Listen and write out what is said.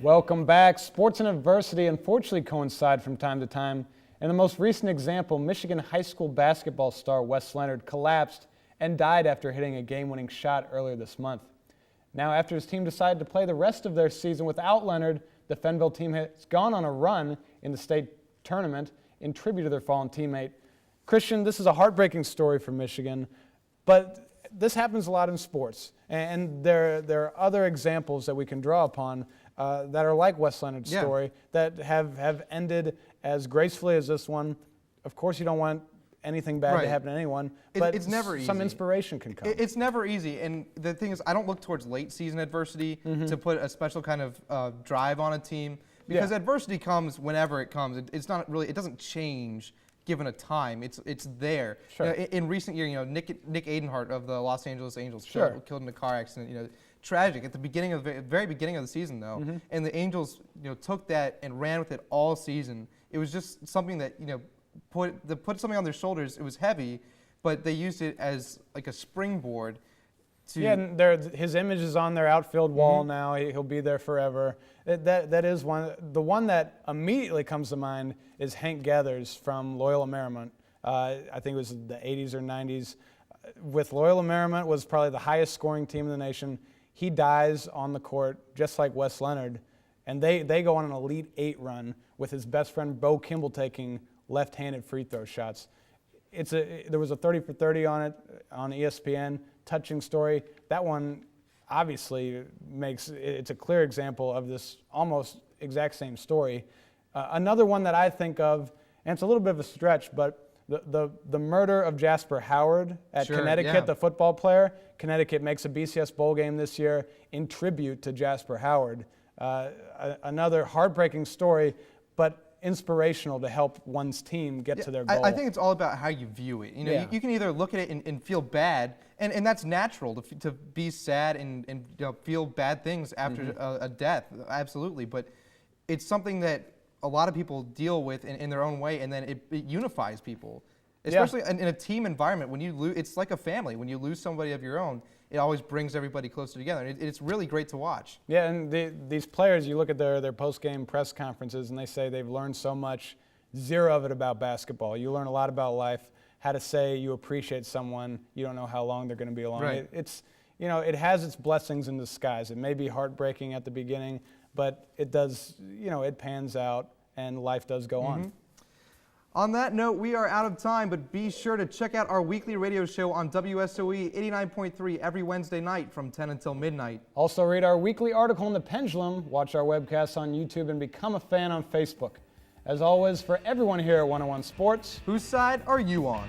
Welcome back. Sports and adversity unfortunately coincide from time to time. In the most recent example, Michigan high school basketball star Wes Leonard collapsed and died after hitting a game-winning shot earlier this month. Now, after his team decided to play the rest of their season without Leonard, the Fenville team has gone on a run in the state tournament in tribute to their fallen teammate. Christian, this is a heartbreaking story for Michigan, but this happens a lot in sports, and there are other examples that we can draw upon that are like Wes Leonard's story that have ended as gracefully as this one. Of course, you don't want anything bad to happen to anyone, but it's never some easy. Inspiration can come. It's never easy, and the thing is, I don't look towards late season adversity to put a special kind of drive on a team, because adversity comes whenever it comes. It's not really, it doesn't change given a time. It's there. Sure. In recent years, Nick Adenhart of the Los Angeles Angels killed in a car accident. Tragic at the beginning of very beginning of the season though, and the Angels took that and ran with it all season. It was just something that put something on their shoulders. It was heavy, but they used it as like a springboard. And his image is on their outfield wall now. He'll be there forever. That is one. The one that immediately comes to mind is Hank Gathers from Loyola Marymount. I think it was the 80s or 90s. With Loyola Marymount was probably the highest scoring team in the nation. He dies on the court just like Wes Leonard, and they go on an Elite Eight run with his best friend Bo Kimball taking left-handed free throw shots. There was a 30 for 30 on it on ESPN. Touching story. That one obviously it's a clear example of this almost exact same story. Another one that I think of, and it's a little bit of a stretch, but the murder of Jasper Howard at Connecticut, the football player. Connecticut makes a BCS bowl game this year in tribute to Jasper Howard. Another heartbreaking story, but inspirational to help one's team get to their goal. I think it's all about how you view it. You can either look at it and feel bad, and that's natural to be sad and feel bad things after a death, absolutely. But it's something that a lot of people deal with in their own way, and then it unifies people, especially in a team environment. When you lose, it's like a family. When you lose somebody of your own, it always brings everybody closer together. It's really great to watch. Yeah, and these players, you look at their post-game press conferences, and they say they've learned so much, zero of it about basketball. You learn a lot about life, how to say you appreciate someone. You don't know how long they're going to be along. Right. It has its blessings in disguise. It may be heartbreaking at the beginning, but it does, it pans out, and life does go on. On that note, we are out of time, but be sure to check out our weekly radio show on WSOE 89.3 every Wednesday night from 10 until midnight. Also read our weekly article in The Pendulum, watch our webcasts on YouTube, and become a fan on Facebook. As always, for everyone here at 101 Sports, whose side are you on?